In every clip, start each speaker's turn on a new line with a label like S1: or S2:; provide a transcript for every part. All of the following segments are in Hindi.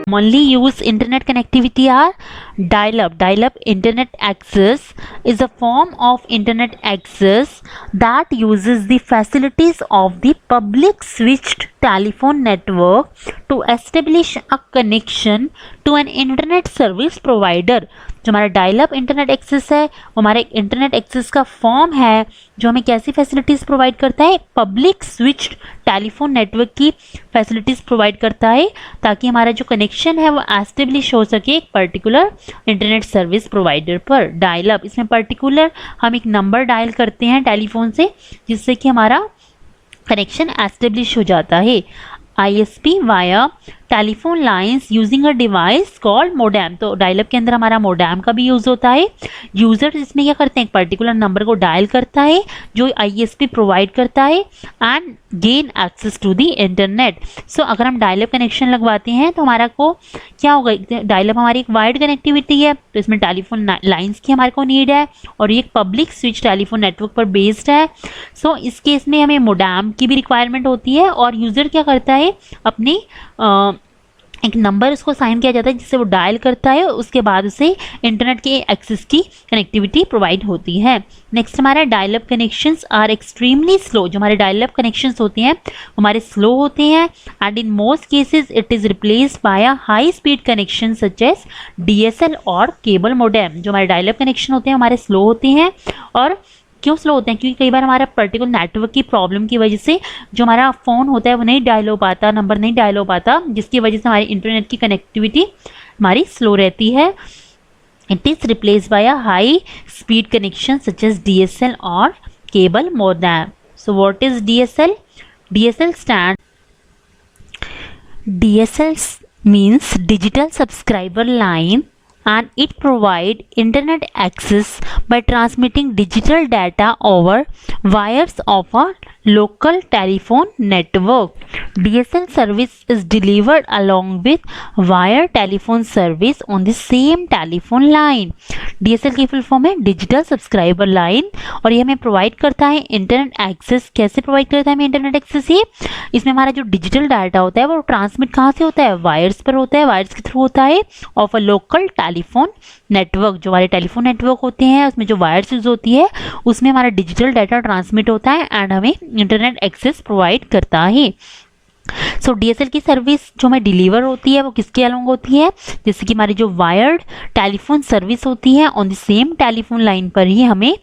S1: commonly used internet connectivity are dial-up. Dial-up internet access is a form of internet access that uses the facilities of the public switched telephone network to establish a connection to an internet service provider. जो हमारा डायल अप इंटरनेट एक्सेस है वो हमारे इंटरनेट एक्सेस का फॉर्म है जो हमें कैसी फैसिलिटीज प्रोवाइड करता है, पब्लिक स्विच्ड टेलीफोन नेटवर्क की फैसिलिटीज प्रोवाइड करता है ताकि हमारा जो कनेक्शन है वो एस्टेब्लिश हो सके एक पर्टिकुलर इंटरनेट सर्विस प्रोवाइडर पर. डायल अप, इसमें पर्टिकुलर हम एक नंबर डायल करते हैं टेलीफोन से जिससे कि हमारा कनेक्शन एस्टेब्लिश हो जाता है. ISP via telephone lines using a device called modem. तो डायलअप के अंदर हमारा मोडेम का भी यूज़ होता है. यूज़र इसमें क्या करते हैं, एक पर्टिकुलर नंबर को डायल करता है जो ISP प्रोवाइड करता है and gain access to the internet. So अगर हम डायलअप कनेक्शन लगवाते हैं तो हमारा को क्या होगा, डायलअप हमारी एक वायर्ड कनेक्टिविटी है तो इसमें टेलीफोन लाइंस की हमारे को नीड है और ये एक पब्लिक स्विच टेलीफोन नेटवर्क पर बेस्ड है. सो इस केस में हमें मोडेम की भी रिक्वायरमेंट होती है और यूज़र क्या करता है अपनी एक नंबर उसको साइन किया जाता है जिससे वो डायल करता है, उसके बाद उसे इंटरनेट के एक्सेस की कनेक्टिविटी प्रोवाइड होती है. नेक्स्ट हमारा dial up connections are extremely slow. जो हमारे डायल अप कनेक्शंस होते हैं हमारे स्लो होते हैं and in most cases it is replaced by a high speed connection such as DSL और केबल मोडेम. जो हमारे डायल अप कनेक्शन होते हैं हमारे स्लो होते हैं. और क्यों स्लो होते हैं, क्योंकि कई बार हमारा पर्टिकुलर नेटवर्क की प्रॉब्लम की वजह से जो हमारा फ़ोन होता है वो नहीं डायल हो पाता, नंबर नहीं डायल हो पाता, जिसकी वजह से हमारी इंटरनेट की कनेक्टिविटी हमारी स्लो रहती है. It is replace by a high speed connection such as DSL और cable modem. So what is DSL? DSL means digital subscriber line and it provide internet access by transmitting digital data over wires of a local telephone network. DSL service is delivered along with wire telephone service on the same telephone line. DSL की फुल फॉर्म है डिजिटल सब्सक्राइबर लाइन और ये हमें प्रोवाइड करता है इंटरनेट एक्सेस. कैसे प्रोवाइड करता है हमें इंटरनेट एक्सेस? ये इसमें हमारा जो डिजिटल डाटा होता है वो ट्रांसमिट कहाँ से होता है, वायर्स पर होता है, वायर्स के थ्रू होता है of a local telephone network. जो हमारे टेलीफोन नेटवर्क होते हैं उसमें जो वायर्स यूज होती है उसमें हमारा डिजिटल डाटा ट्रांसमिट होता है एंड हमें इंटरनेट एक्सेस प्रोवाइड करता है. सो DSL की सर्विस जो हमें डिलीवर होती है वो किसके अलॉन्ग होती है, जैसे कि हमारी जो वायर्ड टेलीफोन सर्विस होती है on the same telephone line पर ही हमें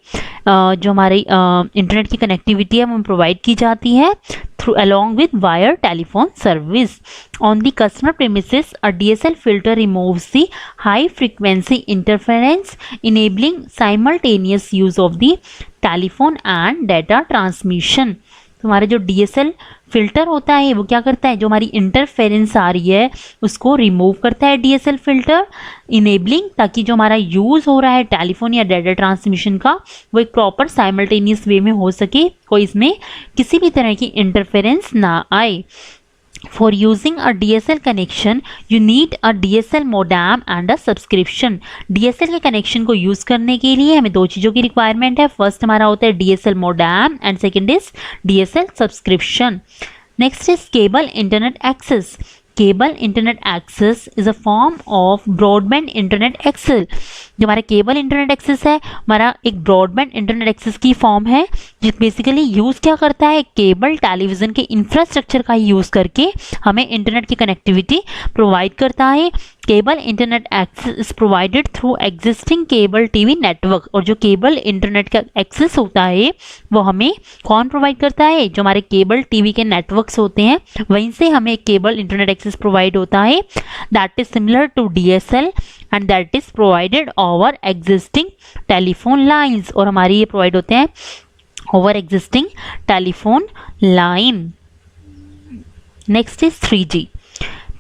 S1: जो हमारी इंटरनेट की कनेक्टिविटी है वो प्रोवाइड की जाती है through along with wire telephone service. On the customer premises, a DSL filter removes the high frequency interference, enabling simultaneous use of the telephone and data transmission. तो हमारा जो DSL फिल्टर होता है वो क्या करता है, जो हमारी इंटरफेरेंस आ रही है उसको रिमूव करता है DSL फिल्टर, इनेबलिंग ताकि जो हमारा यूज़ हो रहा है टेलीफोन या डाटा ट्रांसमिशन का वो एक प्रॉपर साइमल्टेनियस वे में हो सके, कोई इसमें किसी भी तरह की इंटरफेरेंस ना आए. For using a DSL connection, you need a DSL modem and a subscription. DSL के कनेक्शन को यूज़ करने के लिए हमें दो चीज़ों की रिक्वायरमेंट है. फर्स्ट हमारा होता है DSL modem and second is DSL subscription. Next is cable internet access. Cable internet access is a form of broadband internet access. जो हमारा केबल इंटरनेट एक्सेस है हमारा एक ब्रॉडबैंड इंटरनेट एक्सेस की फॉर्म है जो बेसिकली यूज़ क्या करता है, केबल टेलीविज़न के इंफ्रास्ट्रक्चर का यूज़ करके हमें इंटरनेट की कनेक्टिविटी प्रोवाइड करता है. Cable internet access is provided through existing cable TV network. और जो केबल इंटरनेट का एक्सेस होता है वो हमें कौन प्रोवाइड करता है, जो हमारे केबल टीवी के नेटवर्क्स होते हैं वहीं से हमें केबल इंटरनेट एक्सेस प्रोवाइड होता है. That is similar to DSL and that is provided over existing telephone lines. और हमारी ये प्रोवाइड होते हैं over existing telephone line. Next is 3G.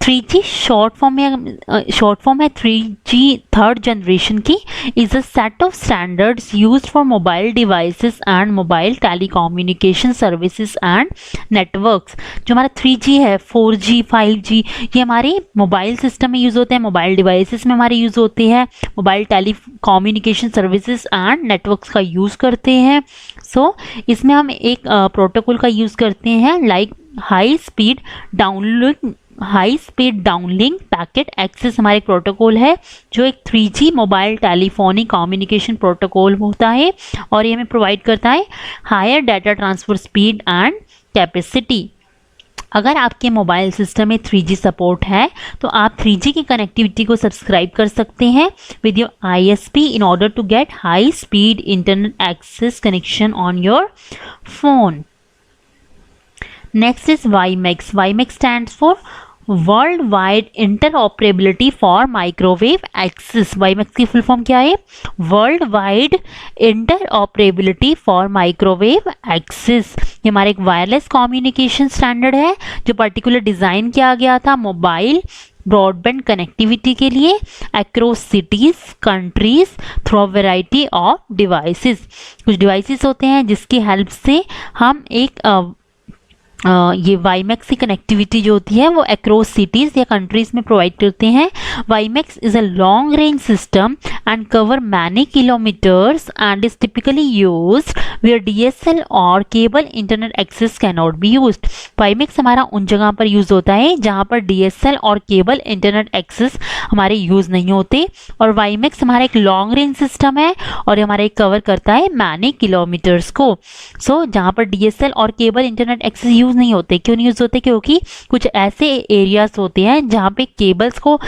S1: 3G short form है 3G थर्ड जनरेशन की, is a set of standards used for mobile devices and mobile telecommunication services and networks. जो हमारा 3G है 4G 5G ये हमारे मोबाइल सिस्टम में यूज़ होते हैं, मोबाइल डिवाइसेस में हमारे यूज़ होते हैं, mobile telecommunication services and networks का यूज़ करते हैं. सो इसमें हम एक प्रोटोकॉल का यूज़ करते हैं like high speed high speed downlink packet access हमारे प्रोटोकॉल है जो एक 3G mobile telephonic communication protocol होता है और ये हमें प्रोवाइड करता है higher data transfer speed and capacity. अगर आपके मोबाइल सिस्टम में 3G सपोर्ट है तो आप 3G की कनेक्टिविटी को सब्सक्राइब कर सकते हैं with your ISP in order to get high speed internet access connection on your phone. Next is WiMAX. WiMAX stands for Worldwide Interoperability for Microwave Access. WiMAX की फुल फॉर्म क्या है? Worldwide Interoperability for Microwave Access. ये हमारा एक वायरलेस कम्युनिकेशन स्टैंडर्ड है जो पर्टिकुलर डिज़ाइन किया गया था मोबाइल ब्रॉडबैंड कनेक्टिविटी के लिए across cities countries through a variety of devices. कुछ डिवाइसेस होते हैं जिसकी हेल्प से हम एक ये WiMAX की कनेक्टिविटी जो होती है वो अक्रॉस सिटीज़ या कंट्रीज़ में प्रोवाइड करते हैं। WiMAX is a long range system and cover many kilometers and is typically used where DSL और cable internet access can not be used. WiMAX हमारा उन जगह पर यूज़ होता है जहाँ पर DSL और केबल इंटरनेट एक्सेस हमारे यूज़ नहीं होते और WiMAX हमारा एक लॉन्ग रेंज सिस्टम है और हमारा एक कवर करता है मैनी किलोमीटर्स को। सो जहाँ पर DSL और केबल इंटरनेट एक्सेस यूज़ नहीं होते। क्यों नहीं यूज होते? क्योंकि कुछ ऐसे एरियाज होते हैं जहाँ पे केबल्स को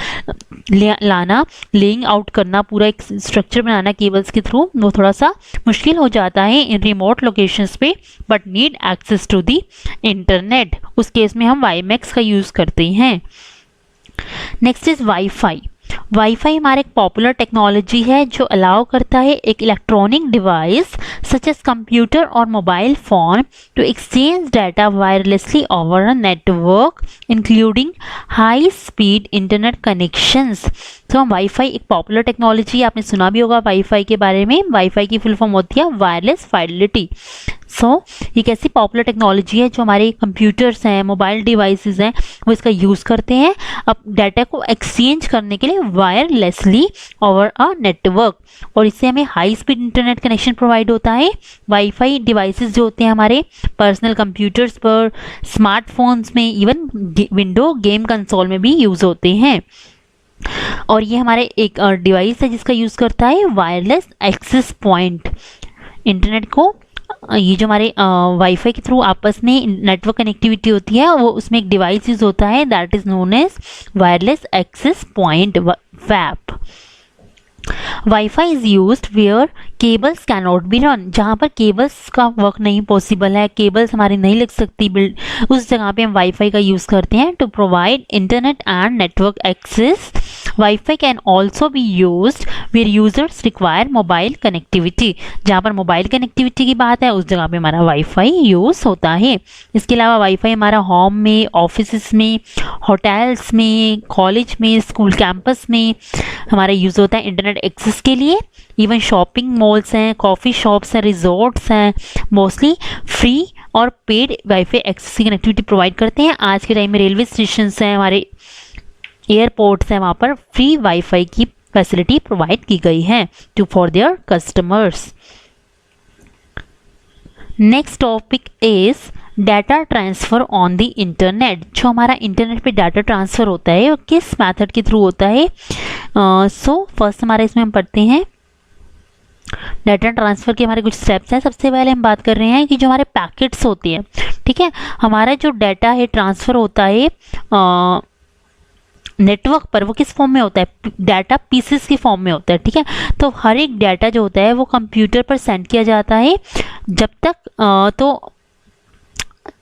S1: लाना लेइंग आउट करना पूरा एक स्ट्रक्चर बनाना केबल्स के थ्रू वो थोड़ा सा मुश्किल हो जाता है इन रिमोट लोकेशंस पे but need access to the internet. उस केस में हम WiMAX का यूज करते हैं। Next is wifi. वाईफाई हमारा एक पॉपुलर टेक्नोलॉजी है जो अलाउ करता है एक electronic device such as computer और mobile phone to exchange data wirelessly over a network including high speed internet connections. तो हम वाईफाई एक पॉपुलर टेक्नोलॉजी, आपने सुना भी होगा वाईफाई के बारे में। वाईफाई की फुल फॉर्म होती है वायरलेस फाइडेलिटी। ये एक ऐसी पॉपुलर टेक्नोलॉजी है जो हमारे कंप्यूटर्स हैं मोबाइल डिवाइसेस हैं वो इसका यूज़ करते हैं अब डाटा को एक्सचेंज करने के लिए वायरलेसली ओवर अ नेटवर्क और इससे हमें high speed internet connection provide होता है। वाईफाई डिवाइसेस जो होते हैं हमारे पर्सनल कंप्यूटर्स पर, स्मार्टफोन्स में, इवन विंडो गेम कंसोल में भी यूज़ होते हैं और ये हमारे एक डिवाइस है जिसका यूज़ करता है वायरलेस एक्सेस पॉइंट। इंटरनेट को ये जो हमारे वाईफाई के थ्रू आपस में नेटवर्क कनेक्टिविटी होती है वो उसमें एक डिवाइस यूज होता है that is known as wireless access point वैप। Wifi is used where cables can not be run, जहाँ पर केबल्स का वर्क नहीं पॉसिबल है, केबल्स हमारी नहीं लग सकती बिल्ड, उस जगह पे हम वाईफाई का यूज़ करते हैं to provide internet and network access. Wifi can also be used where users require mobile connectivity, जहाँ पर मोबाइल कनेक्टिविटी की बात है उस जगह पे हमारा वाईफाई यूज़ होता है। इसके अलावा वाईफाई हमारा होम में, ऑफिस में, होटल्स में, कॉलेज में, स्कूल कैंपस में हमारा यूज़ होता है इंटरनेट एक्सेस के लिए। इवन शॉपिंग मॉल्स हैं, कॉफ़ी शॉप्स हैं, रिजॉर्ट्स हैं, मोस्टली फ्री और पेड वाईफाई एक्सेस की कनेक्टिविटी प्रोवाइड करते हैं। आज के टाइम में रेलवे स्टेशन हैं, हमारे एयरपोर्ट्स हैं, वहाँ पर फ्री वाईफाई की फैसिलिटी प्रोवाइड की गई है to for their customers. Next topic is data transfer on the internet. जो हमारा इंटरनेट पे डाटा ट्रांसफ़र होता है वो किस मेथड के थ्रू होता है? फर्स्ट हमारा इसमें हम पढ़ते हैं डाटा ट्रांसफ़र के हमारे कुछ स्टेप्स हैं। सबसे पहले हम बात कर रहे हैं कि जो हमारे पैकेट्स होती हैं, ठीक है, हमारा जो डाटा है ट्रांसफ़र होता है नेटवर्क पर, वो किस फॉर्म में होता है? डाटा पीसेस की फॉर्म में होता है, ठीक है। तो हर एक डाटा जो होता है वो कंप्यूटर पर सेंड किया जाता है जब तक तो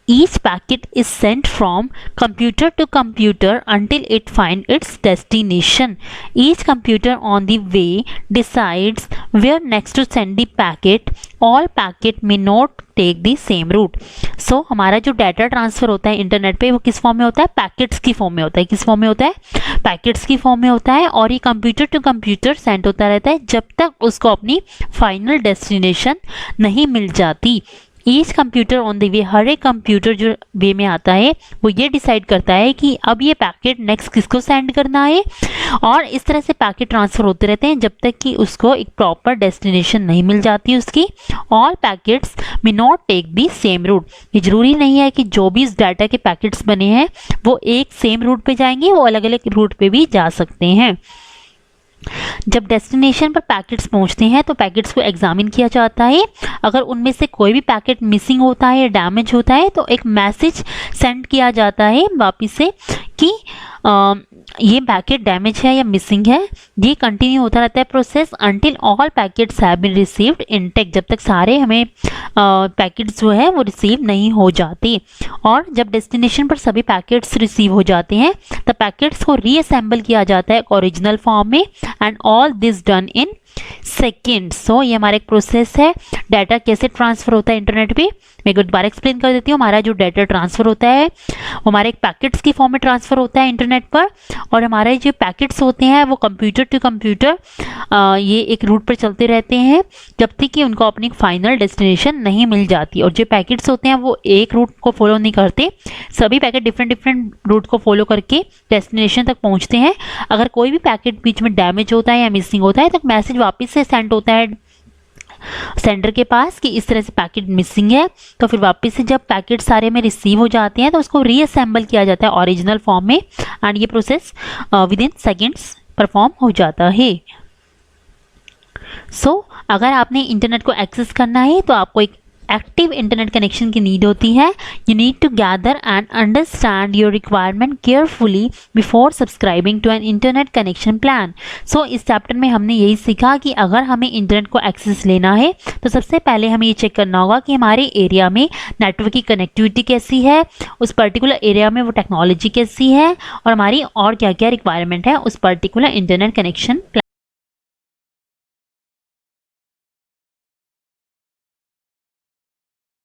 S1: each packet is sent from computer to computer until it finds its destination. Each computer on the way decides where next to send the packet. All packet may not take the same route. So हमारा जो डाटा ट्रांसफ़र होता है इंटरनेट पे वो किस फॉर्म में होता है? पैकेट्स की फॉर्म में होता है। किस फॉर्म में होता है? पैकेट्स की फॉर्म में होता है और ये कंप्यूटर टू कंप्यूटर सेंड होता रहता है जब तक उसको अपनी फाइनल डेस्टिनेशन नहीं मिल जाती। Each computer on the way, हर एक कंप्यूटर जो वे में आता है वो ये डिसाइड करता है कि अब ये पैकेट नेक्स्ट किसको सेंड करना है, और इस तरह से पैकेट ट्रांसफ़र होते रहते हैं जब तक कि उसको एक प्रॉपर डेस्टिनेशन नहीं मिल जाती उसकी। All packets may not take the same route, ये ज़रूरी नहीं है कि जो भी इस डाटा के पैकेट्स बने हैं वो एक सेम रूट पे जाएंगे, वो अलग अलग रूट पे भी जा सकते हैं। जब डेस्टिनेशन पर पैकेट्स पहुंचते हैं तो पैकेट्स को एग्जामिन किया जाता है। अगर उनमें से कोई भी पैकेट मिसिंग होता है या डैमेज होता है तो एक मैसेज सेंड किया जाता है वापस से कि ये पैकेट डैमेज है या मिसिंग है। ये कंटिन्यू होता रहता है process until all packets have been received intact, जब तक सारे हमें पैकेट्स जो है वो रिसीव नहीं हो जाते। और जब डेस्टिनेशन पर सभी पैकेट्स रिसीव हो जाते हैं तब पैकेट्स को रीअसेंबल किया जाता है ओरिजिनल फॉर्म में, and all this done in seconds. So ये हमारा एक प्रोसेस है। डाटा कैसे ट्रांसफ़र होता है इंटरनेट पे, मैं एक बार एक्सप्लेन कर देती हूँ। हमारा जो डाटा ट्रांसफ़र होता है वो हमारे एक पैकेट्स की फॉर्म में ट्रांसफ़र होता है इंटरनेट पर, और हमारे जो पैकेट्स होते हैं वो कंप्यूटर टू कंप्यूटर ये एक रूट पर चलते रहते हैं जब तक कि उनको अपनी फाइनल डेस्टिनेशन नहीं मिल जाती। और जो पैकेट्स होते हैं वो एक रूट को फॉलो नहीं करते, सभी पैकेट डिफरेंट रूट को फॉलो करके डेस्टिनेशन तक पहुँचते हैं। अगर कोई भी पैकेट बीच में डैमेज होता है या मिसिंग होता है तो मैसेज वापस से सेंड होता है सेंडर के पास कि इस तरह से पैकेट मिसिंग है। तो फिर वापस से जब पैकेट सारे में रिसीव हो जाते हैं तो उसको रीअसेंबल किया जाता है ओरिजिनल फॉर्म में, एंड ये process with in seconds perform हो जाता है। सो अगर आपने इंटरनेट को एक्सेस करना है तो आपको एक एक्टिव इंटरनेट कनेक्शन की नीड होती है। You need to gather and understand your requirement carefully before subscribing to an internet connection plan. So इस चैप्टर में हमने यही सीखा कि अगर हमें इंटरनेट को एक्सेस लेना है तो सबसे पहले हमें ये चेक करना होगा कि हमारे एरिया में नेटवर्क की कनेक्टिविटी कैसी है, उस पर्टिकुलर एरिया में वो टेक्नोलॉजी कैसी है, और हमारी और क्या क्या रिक्वायरमेंट है उस पर्टिकुलर इंटरनेट कनेक्शन प्लान